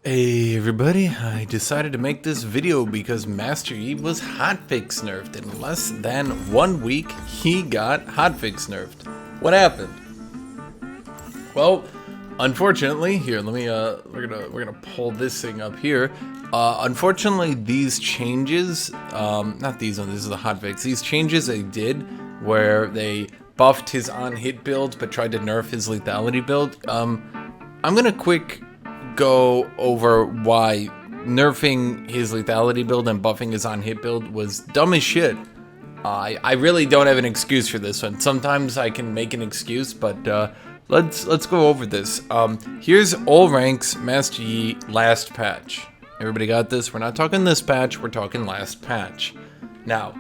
Hey everybody, I decided to make this video because Master Yi was hotfix nerfed. In less than 1 week, he got hotfix nerfed. What happened? Well, unfortunately, here, let me we're gonna pull this thing up here. Unfortunately, these changes, not these ones, this is the hotfix. These changes they did where they buffed his on-hit build but tried to nerf his lethality build. I'm gonna go over why nerfing his lethality build and buffing his on-hit build was dumb as shit. I really don't have an excuse for this one. Sometimes I can make an excuse, but let's go over this. Here's all ranks Master Yi last patch. Everybody got this? We're not talking this patch, we're talking last patch. Now,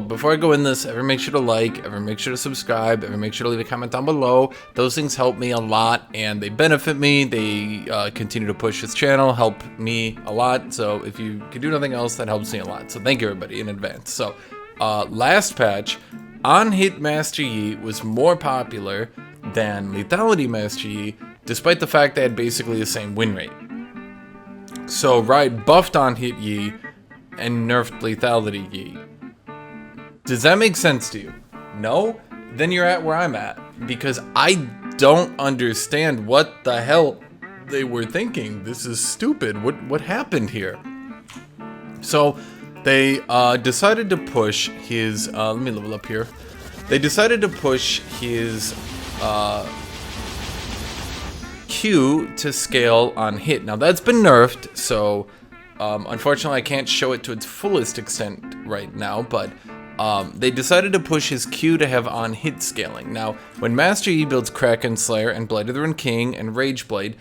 before I go in this, ever make sure to like, ever make sure to subscribe, ever make sure to leave a comment down below. Those things help me a lot and they benefit me. They continue to push this channel, help me a lot. So if you can do nothing else, that helps me a lot. So thank you everybody in advance. So last patch, on-hit Master Yi was more popular than lethality Master Yi, despite the fact they had basically the same win rate. So Riot buffed on-hit Yi and nerfed lethality Yi. Does that make sense to you? No? Then you're at where I'm at. Because I don't understand what the hell they were thinking. This is stupid. What happened here? So they decided to push his let me level up here. They decided to push his Q to scale on hit. Now that's been nerfed, so unfortunately I can't show it to its fullest extent right now, but they decided to push his Q to have on-hit scaling. Now, when Master Yi builds Kraken Slayer and Blight of the Ruined King and Rage Blade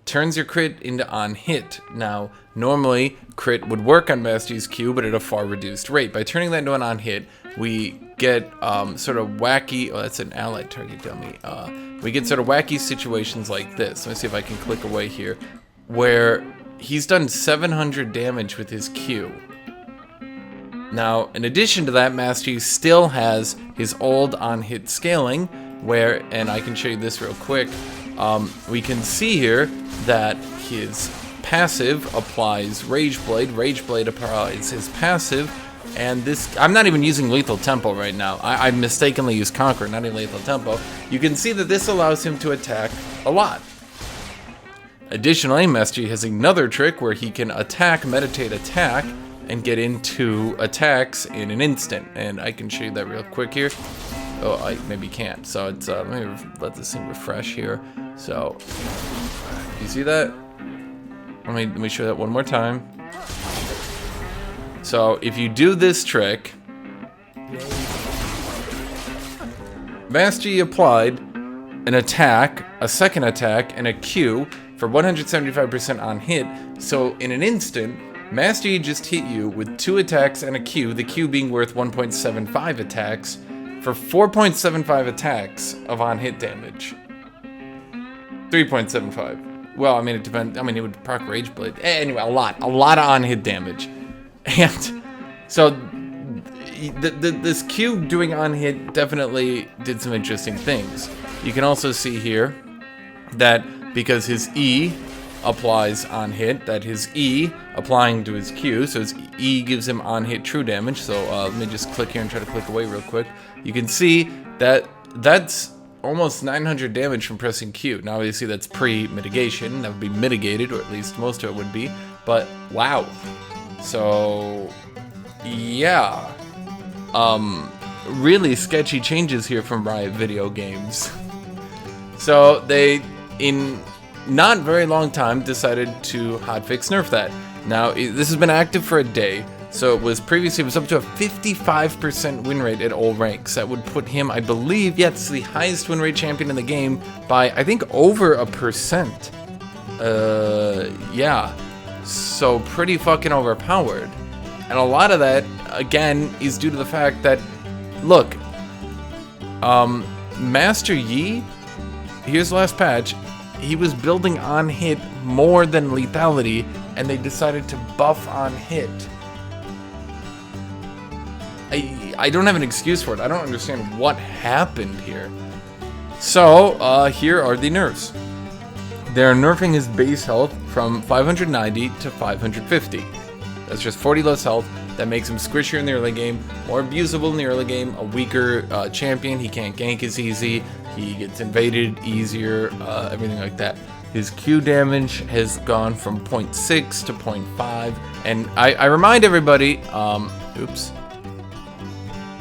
turns your crit into on-hit. Now, normally, crit would work on Master Yi's Q, but at a far reduced rate. By turning that into an on-hit, we get sort of wacky, oh, that's an allied target dummy. We get sort of wacky situations like this. Let me see if I can click away here, where he's done 700 damage with his Q. Now, in addition to that, Master Yi still has his old on-hit scaling, where, and I can show you this real quick, we can see here that his passive applies Rage Blade applies his passive, and this, I'm not even using Lethal Tempo right now, I mistakenly used Conqueror, not even Lethal Tempo. You can see that this allows him to attack a lot. Additionally, Master Yi has another trick where he can attack, meditate attack, and get into attacks in an instant, and I can show you that real quick here. Oh, I maybe can't. So it's let me let this thing refresh here. So you see that? Let me show that one more time. So if you do this trick, Master Yi applied an attack, a second attack, and a Q for 175% on hit. So in an instant, Master Yi just hit you with 2 attacks and a Q, the Q being worth 1.75 attacks, for 4.75 attacks of on-hit damage. 3.75. Well, I mean, it depends. I mean, it would proc Rage Blade. Anyway, a lot of on-hit damage. And so, this Q doing on-hit definitely did some interesting things. You can also see here that because his E applies on hit, that his E applying to his Q, so his E gives him on hit true damage. So let me just click here and try to click away real quick. You can see that that's almost 900 damage from pressing Q. Now obviously that's pre-mitigation, that would be mitigated, or at least most of it would be, but wow. So yeah, really sketchy changes here from Riot Video Games. So they, in not very long time, decided to hotfix nerf that. Now, this has been active for a day, so it was previously, it was up to a 55% win rate at all ranks. That would put him, I believe, yeah, it's the highest win rate champion in the game by, I think, over 1%. Yeah, so pretty fucking overpowered. And a lot of that, again, is due to the fact that, look, Master Yi, here's the last patch, he was building on hit more than lethality, and they decided to buff on hit. I don't have an excuse for it. I don't understand what happened here. So, here are the nerfs. they're nerfing his base health from 590 to 550. That's just 40 less health. That makes him squishier in the early game, more abusable in the early game, a weaker champion. He can't gank as easy. He gets invaded easier, everything like that. His Q damage has gone from 0.6 to 0.5. And I remind everybody, oops.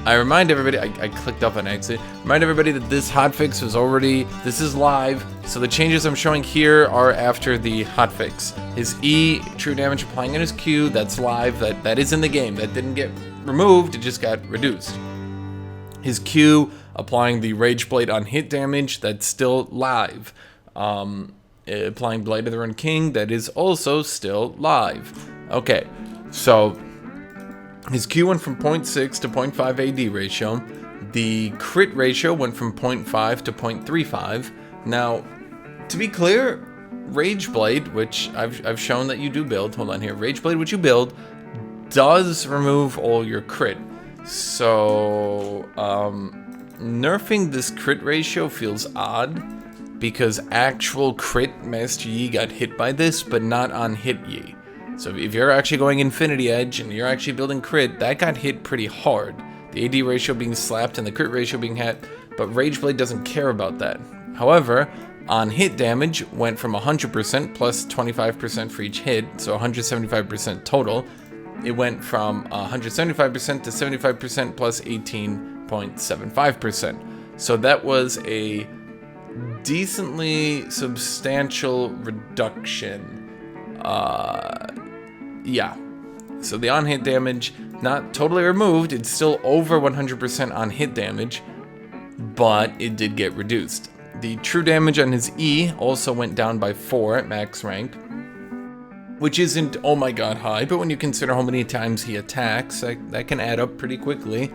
I remind everybody, I clicked up on accident. Remind everybody that this hotfix was already, this is live. So the changes I'm showing here are after the hotfix. His E, true damage applying in his Q, that's live, that is in the game. That didn't get removed, it just got reduced. His Q, applying the Rage Blade on hit damage, that's still live. Applying Blade of the Run King, that is also still live. Okay, so his Q went from 0.6 to 0.5 AD ratio. The crit ratio went from 0.5 to 0.35. Now, to be clear, Rage Blade, which I've shown that you do build, hold on here, Rage Blade, which you build, does remove all your crit. So, nerfing this crit ratio feels odd, because actual crit Master Yi got hit by this, but not on hit Yi. So if you're actually going Infinity Edge and you're actually building crit, that got hit pretty hard. The AD ratio being slapped and the crit ratio being hit, but Rage Blade doesn't care about that. However, on hit damage, went from 100% plus 25% for each hit, so 175% total. It went from 175% to 75% plus 18.75%. So that was a decently substantial reduction. Yeah, so the on-hit damage, not totally removed, it's still over 100% on hit damage, but it did get reduced. The true damage on his E also went down by 4 at max rank, which isn't, oh my god, high, but when you consider how many times he attacks, that can add up pretty quickly.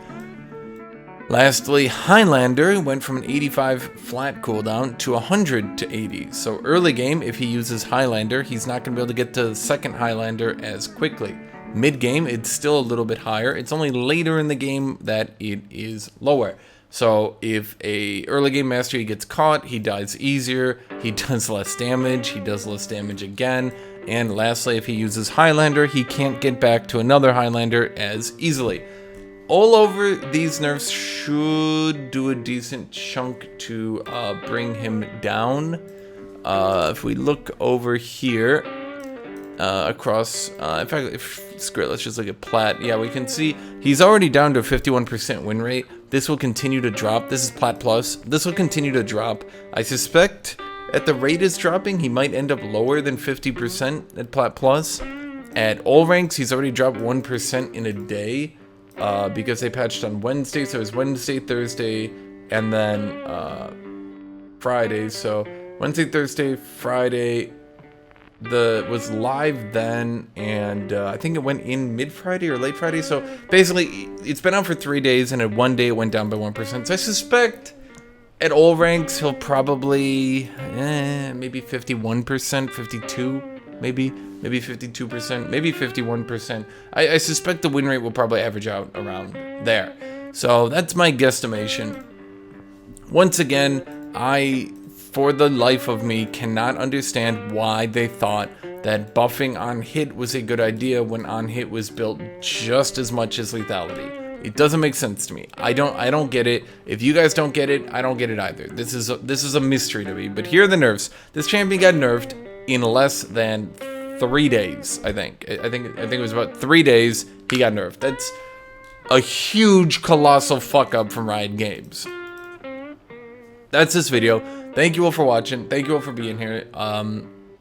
Lastly, Highlander went from an 85 flat cooldown to 100 to 80. So early game, if he uses Highlander, he's not going to be able to get to the second Highlander as quickly. Mid game, it's still a little bit higher. It's only later in the game that it is lower. So if a early game Master Yi gets caught, he dies easier, he does less damage, he does less damage again. And lastly, if he uses Highlander, he can't get back to another Highlander as easily. All over, these nerfs should do a decent chunk to bring him down. If we look over here, across, in fact, screw it, let's just look at Plat. Yeah, we can see he's already down to a 51% win rate. This will continue to drop. This is Plat Plus. This will continue to drop. I suspect at the rate it's dropping, he might end up lower than 50% at Plat Plus. At all ranks, he's already dropped 1% in a day. Because they patched on Wednesday, so it was Wednesday, Thursday, and then Friday. So Wednesday, Thursday, Friday, was live then, and I think it went in mid-Friday or late Friday. So basically, it's been out for 3 days, and at one day it went down by 1%. So I suspect at all ranks he'll probably maybe 51%, 52%, maybe 52%, maybe 51%. I suspect the win rate will probably average out around there. So that's my guesstimation. Once again, I, for the life of me, cannot understand why they thought that buffing on hit was a good idea when on hit was built just as much as lethality. It doesn't make sense to me. I don't get it. If you guys don't get it, I don't get it either. This is a mystery to me. But here are the nerfs. This champion got nerfed in less than 3 days, I think. I think it was about 3 days he got nerfed. That's a huge, colossal fuck up from Riot Games. That's this video. Thank you all for watching. Thank you all for being here.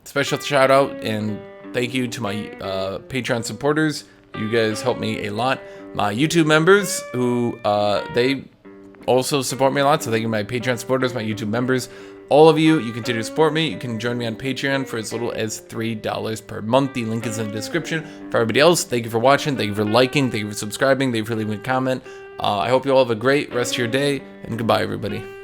Special shout out and thank you to my Patreon supporters. You guys help me a lot. My YouTube members who they also support me a lot. So thank you, my Patreon supporters, my YouTube members. All of you, you continue to support me. You can join me on Patreon for as little as $3 per month. The link is in the description. For everybody else, thank you for watching. Thank you for liking. Thank you for subscribing. Thank you for leaving a comment. I hope you all have a great rest of your day. And goodbye, everybody.